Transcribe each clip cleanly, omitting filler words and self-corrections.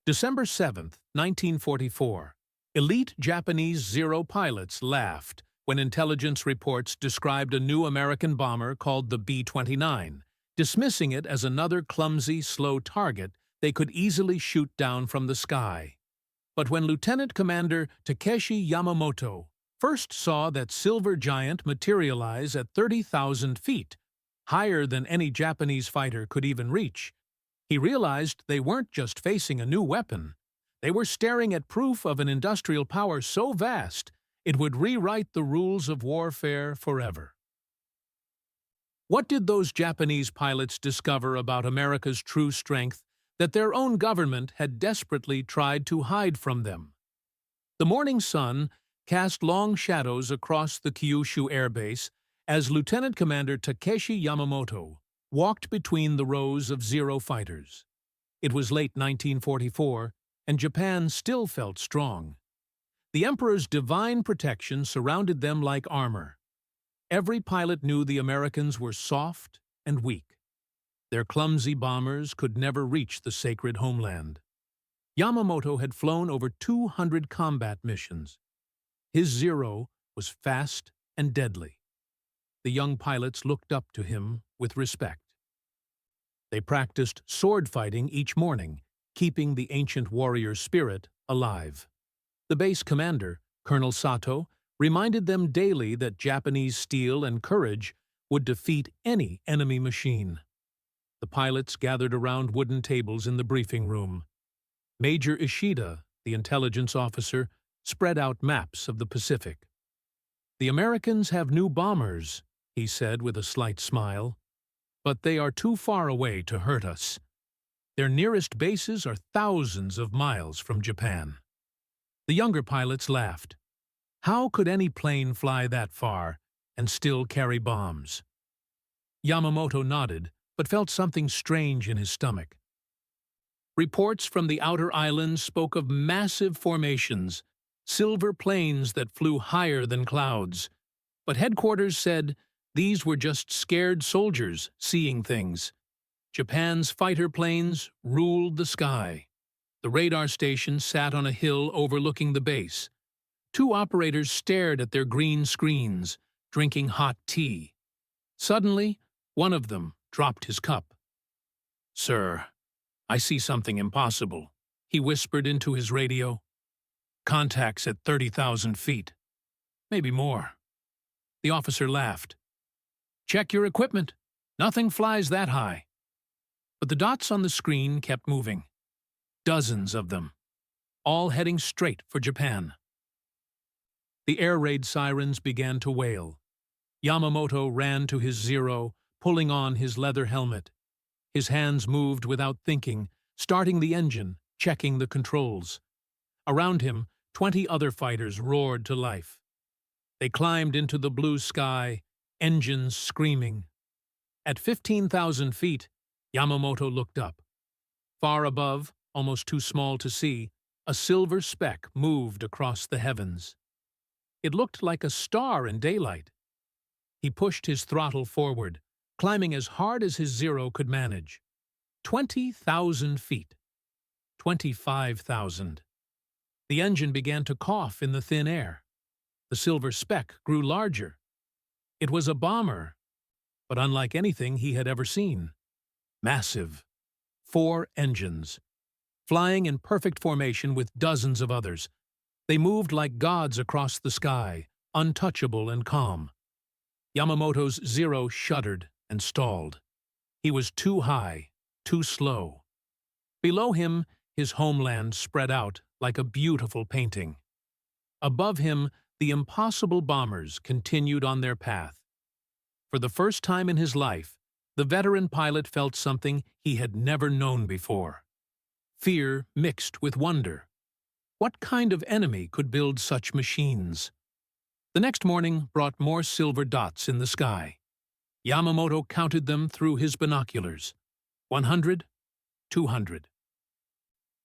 December 7, 1944. Elite Japanese Zero pilots laughed when intelligence reports described a new American bomber called the B-29, dismissing it as another clumsy, slow target they could easily shoot down from the sky. But when Lieutenant Commander Takeshi Yamamoto first saw that silver giant materialize at 30,000 feet, higher than any Japanese fighter could even reach, he realized they weren't just facing a new weapon. They were staring at proof of an industrial power so vast it would rewrite the rules of warfare forever. What did those Japanese pilots discover about America's true strength that their own government had desperately tried to hide from them? The morning sun cast long shadows across the Kyushu Air Base as Lieutenant Commander Takeshi Yamamoto walked between the rows of Zero fighters. It was late 1944, and Japan still felt strong. The Emperor's divine protection surrounded them like armor. Every pilot knew the Americans were soft and weak. Their clumsy bombers could never reach the sacred homeland. Yamamoto had flown over 200 combat missions. His Zero was fast and deadly. The young pilots looked up to him with respect. They practiced sword fighting each morning, keeping the ancient warrior spirit alive. The base commander, Colonel Sato, reminded them daily that Japanese steel and courage would defeat any enemy machine. The pilots gathered around wooden tables in the briefing room. Major Ishida, the intelligence officer, spread out maps of the Pacific. "The Americans have new bombers," he said with a slight smile, "but they are too far away to hurt us. Their nearest bases are thousands of miles from Japan." The younger pilots laughed. How could any plane fly that far and still carry bombs? Yamamoto nodded, but felt something strange in his stomach. Reports from the outer islands spoke of massive formations, silver planes that flew higher than clouds. But headquarters said these were just scared soldiers seeing things. Japan's fighter planes ruled the sky. The radar station sat on a hill overlooking the base. Two operators stared at their green screens, drinking hot tea. Suddenly, one of them dropped his cup. "Sir, I see something impossible," he whispered into his radio. "Contacts at 30,000 feet. Maybe more." The officer laughed. "Check your equipment. Nothing flies that high." But the dots on the screen kept moving. Dozens of them, all heading straight for Japan. The air raid sirens began to wail. Yamamoto ran to his Zero, pulling on his leather helmet. His hands moved without thinking, starting the engine, checking the controls. Around him, 20 other fighters roared to life. They climbed into the blue sky, engines screaming. At 15,000 feet, Yamamoto looked up. Far above, almost too small to see, a silver speck moved across the heavens. It looked like a star in daylight. He pushed his throttle forward, climbing as hard as his Zero could manage. 20,000 feet. 25,000. The engine began to cough in the thin air. The silver speck grew larger. It was a bomber, but unlike anything he had ever seen. Massive. 4 engines. Flying in perfect formation with dozens of others. They moved like gods across the sky, untouchable and calm. Yamamoto's Zero shuddered and stalled. He was too high, too slow. Below him, his homeland spread out like a beautiful painting. Above him, the impossible bombers continued on their path. For the first time in his life, the veteran pilot felt something he had never known before. Fear mixed with wonder. What kind of enemy could build such machines? The next morning brought more silver dots in the sky. Yamamoto counted them through his binoculars. 100, 200.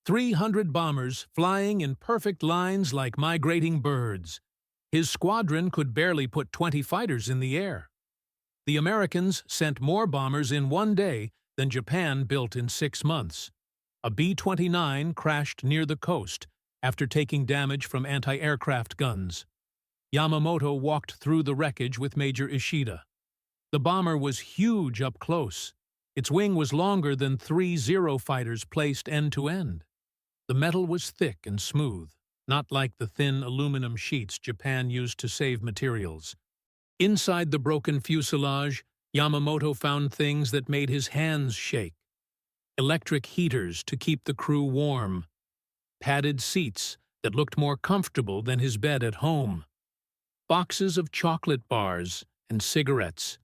300 bombers flying in perfect lines like migrating birds. His squadron could barely put 20 fighters in the air. The Americans sent more bombers in one day than Japan built in 6 months. A B-29 crashed near the coast after taking damage from anti-aircraft guns. Yamamoto walked through the wreckage with Major Ishida. The bomber was huge up close. Its wing was longer than 3 Zero fighters placed end-to-end. The metal was thick and smooth, not like the thin aluminum sheets Japan used to save materials. Inside the broken fuselage, Yamamoto found things that made his hands shake. Electric heaters to keep the crew warm. Padded seats that looked more comfortable than his bed at home. Boxes of chocolate bars and cigarettes.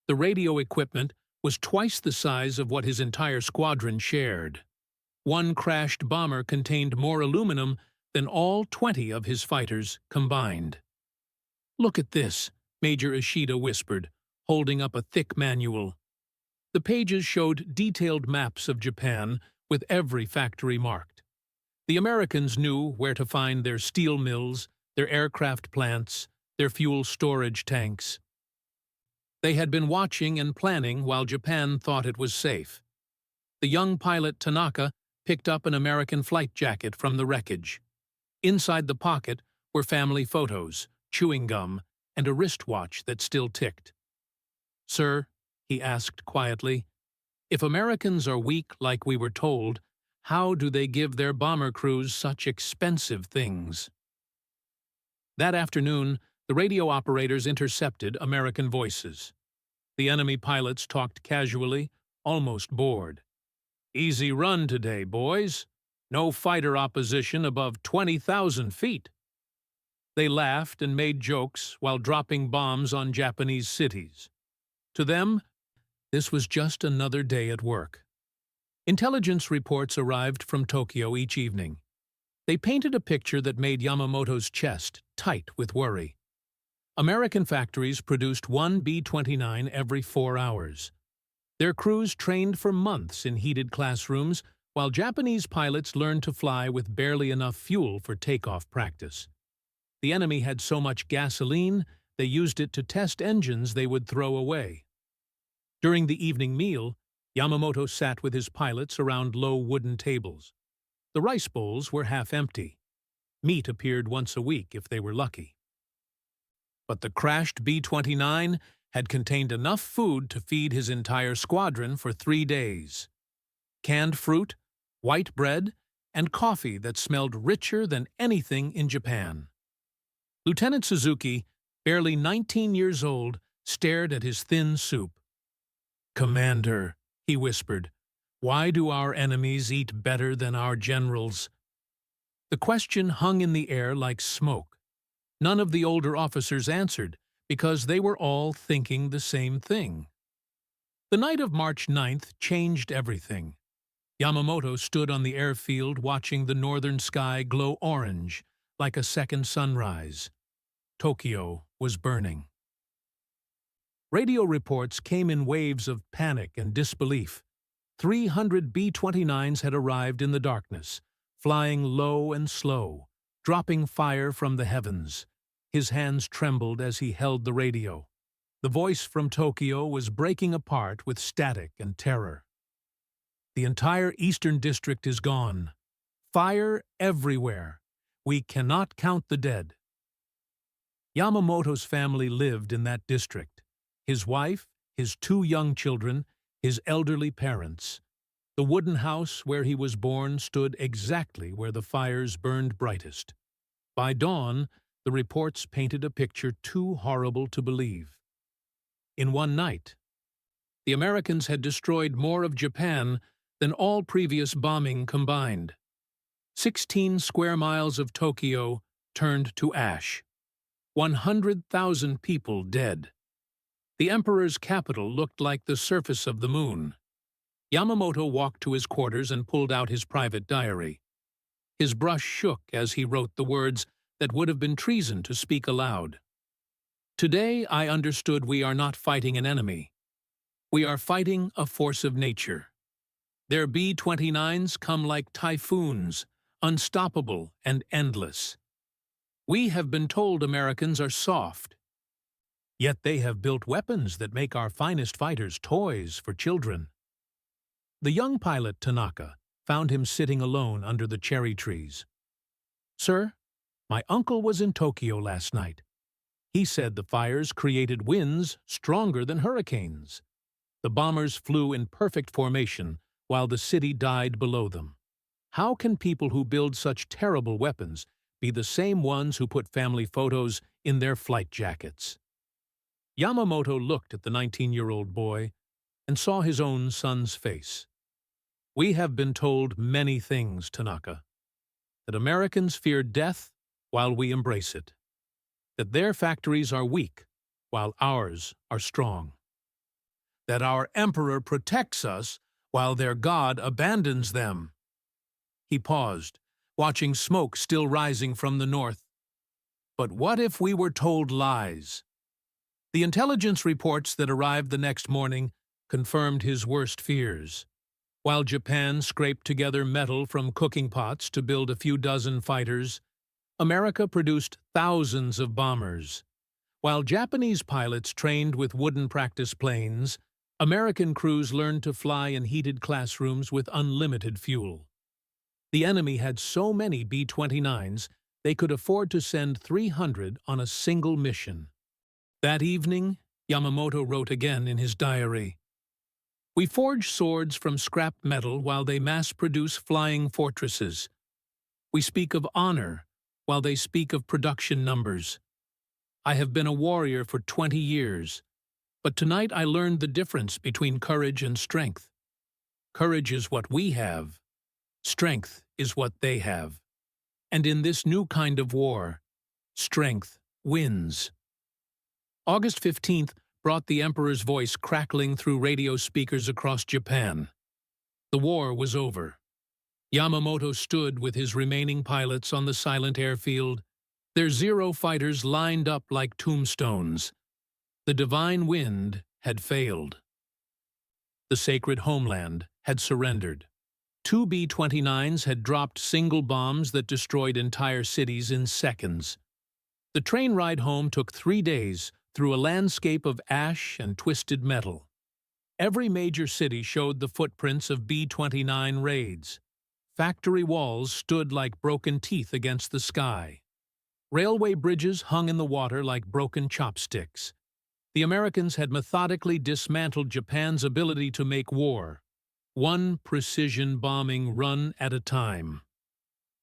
The radio equipment was twice the size of what his entire squadron shared. One crashed bomber contained more aluminum than all 20 of his fighters combined. "Look at this," Major Ishida whispered, holding up a thick manual. The pages showed detailed maps of Japan with every factory marked. The Americans knew where to find their steel mills, their aircraft plants, their fuel storage tanks. They had been watching and planning while Japan thought it was safe. The young pilot Tanaka picked up an American flight jacket from the wreckage. Inside the pocket were family photos, chewing gum, and a wristwatch that still ticked. "Sir," he asked quietly, "if Americans are weak like we were told, how do they give their bomber crews such expensive things?" That afternoon, the radio operators intercepted American voices. The enemy pilots talked casually, almost bored. "Easy run today, boys. No fighter opposition above 20,000 feet." They laughed and made jokes while dropping bombs on Japanese cities. To them, this was just another day at work. Intelligence reports arrived from Tokyo each evening. They painted a picture that made Yamamoto's chest tight with worry. American factories produced one B-29 every 4 hours. Their crews trained for months in heated classrooms, while Japanese pilots learned to fly with barely enough fuel for takeoff practice. The enemy had so much gasoline, they used it to test engines they would throw away. During the evening meal, Yamamoto sat with his pilots around low wooden tables. The rice bowls were half empty. Meat appeared once a week if they were lucky. But the crashed B-29 had contained enough food to feed his entire squadron for 3 days. Canned fruit, white bread, and coffee that smelled richer than anything in Japan. Lieutenant Suzuki, barely 19 years old, stared at his thin soup. "Commander," he whispered, "why do our enemies eat better than our generals?" The question hung in the air like smoke. None of the older officers answered, because they were all thinking the same thing. The night of March 9th changed everything. Yamamoto stood on the airfield watching the northern sky glow orange, like a second sunrise. Tokyo was burning. Radio reports came in waves of panic and disbelief. 300 B-29s had arrived in the darkness, flying low and slow, dropping fire from the heavens. His hands trembled as he held the radio. The voice from Tokyo was breaking apart with static and terror. "The entire Eastern District is gone. Fire everywhere. We cannot count the dead." Yamamoto's family lived in that district. His wife, his 2 young children, his elderly parents. The wooden house where he was born stood exactly where the fires burned brightest. By dawn, the reports painted a picture too horrible to believe. In one night, the Americans had destroyed more of Japan than all previous bombing combined. 16 square miles of Tokyo turned to ash. 100,000 people dead. The emperor's capital looked like the surface of the moon. Yamamoto walked to his quarters and pulled out his private diary. His brush shook as he wrote the words that would have been treason to speak aloud. "Today I understood we are not fighting an enemy. We are fighting a force of nature. Their B-29s come like typhoons, unstoppable and endless. We have been told Americans are soft. Yet they have built weapons that make our finest fighters toys for children." The young pilot Tanaka found him sitting alone under the cherry trees. "Sir, my uncle was in Tokyo last night. He said the fires created winds stronger than hurricanes. The bombers flew in perfect formation while the city died below them. How can people who build such terrible weapons be the same ones who put family photos in their flight jackets?" Yamamoto looked at the 19-year-old boy and saw his own son's face. "We have been told many things, Tanaka. That Americans fear death while we embrace it. That their factories are weak while ours are strong. That our emperor protects us while their god abandons them." He paused, watching smoke still rising from the north. "But what if we were told lies?" The intelligence reports that arrived the next morning confirmed his worst fears. While Japan scraped together metal from cooking pots to build a few dozen fighters, America produced thousands of bombers. While Japanese pilots trained with wooden practice planes, American crews learned to fly in heated classrooms with unlimited fuel. The enemy had so many B-29s, they could afford to send 300 on a single mission. That evening, Yamamoto wrote again in his diary, "We forge swords from scrap metal while they mass-produce flying fortresses. We speak of honor while they speak of production numbers. I have been a warrior for 20 years, but tonight I learned the difference between courage and strength. Courage is what we have. Strength is what they have. And in this new kind of war, strength wins." August 15th brought the Emperor's voice crackling through radio speakers across Japan. The war was over. Yamamoto stood with his remaining pilots on the silent airfield, their Zero fighters lined up like tombstones. The divine wind had failed. The sacred homeland had surrendered. 2 B-29s had dropped single bombs that destroyed entire cities in seconds. The train ride home took 3 days through a landscape of ash and twisted metal. Every major city showed the footprints of B-29 raids. Factory walls stood like broken teeth against the sky. Railway bridges hung in the water like broken chopsticks. The Americans had methodically dismantled Japan's ability to make war, one precision bombing run at a time.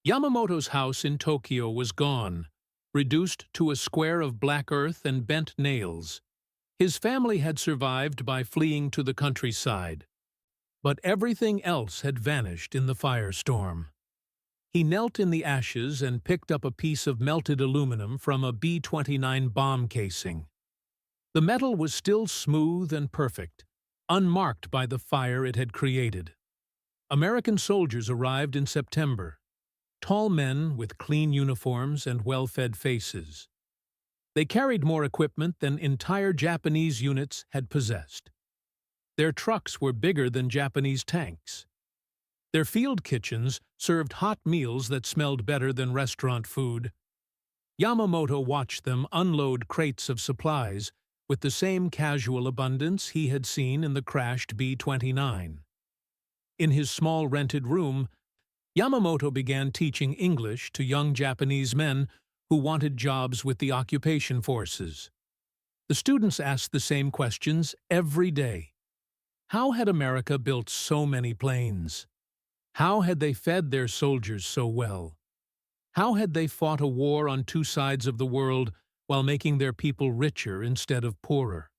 Yamamoto's house in Tokyo was gone, reduced to a square of black earth and bent nails. His family had survived by fleeing to the countryside, but everything else had vanished in the firestorm. He knelt in the ashes and picked up a piece of melted aluminum from a B-29 bomb casing. The metal was still smooth and perfect, unmarked by the fire it had created. American soldiers arrived in September, tall men with clean uniforms and well-fed faces. They carried more equipment than entire Japanese units had possessed. Their trucks were bigger than Japanese tanks. Their field kitchens served hot meals that smelled better than restaurant food. Yamamoto watched them unload crates of supplies with the same casual abundance he had seen in the crashed B-29. In his small rented room, Yamamoto began teaching English to young Japanese men who wanted jobs with the occupation forces. The students asked the same questions every day. How had America built so many planes? How had they fed their soldiers so well? How had they fought a war on two sides of the world while making their people richer instead of poorer?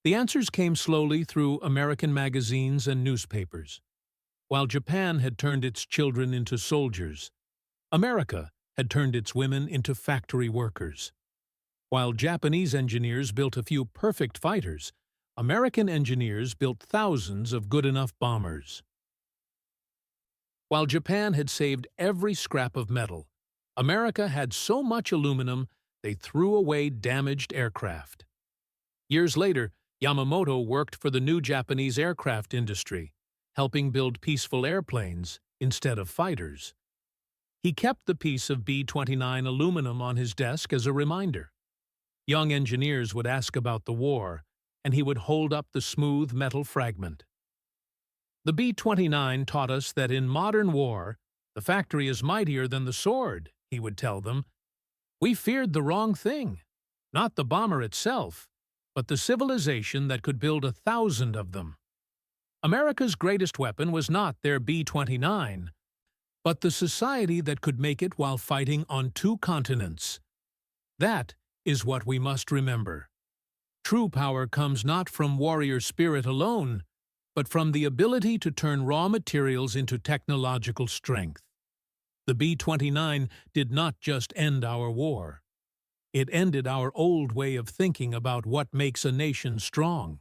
The answers came slowly through American magazines and newspapers. While Japan had turned its children into soldiers, America had turned its women into factory workers. While Japanese engineers built a few perfect fighters, American engineers built thousands of good-enough bombers. While Japan had saved every scrap of metal, America had so much aluminum they threw away damaged aircraft. Years later, Yamamoto worked for the new Japanese aircraft industry, helping build peaceful airplanes instead of fighters. He kept the piece of B-29 aluminum on his desk as a reminder. Young engineers would ask about the war, and he would hold up the smooth metal fragment. The B-29 taught us that in modern war, the factory is mightier than the sword, he would tell them. We feared the wrong thing, not the bomber itself, but the civilization that could build 1,000 of them. America's greatest weapon was not their B-29, but the society that could make it while fighting on 2 continents. That is what we must remember. True power comes not from warrior spirit alone, but from the ability to turn raw materials into technological strength. The B-29 did not just end our war. It ended our old way of thinking about what makes a nation strong.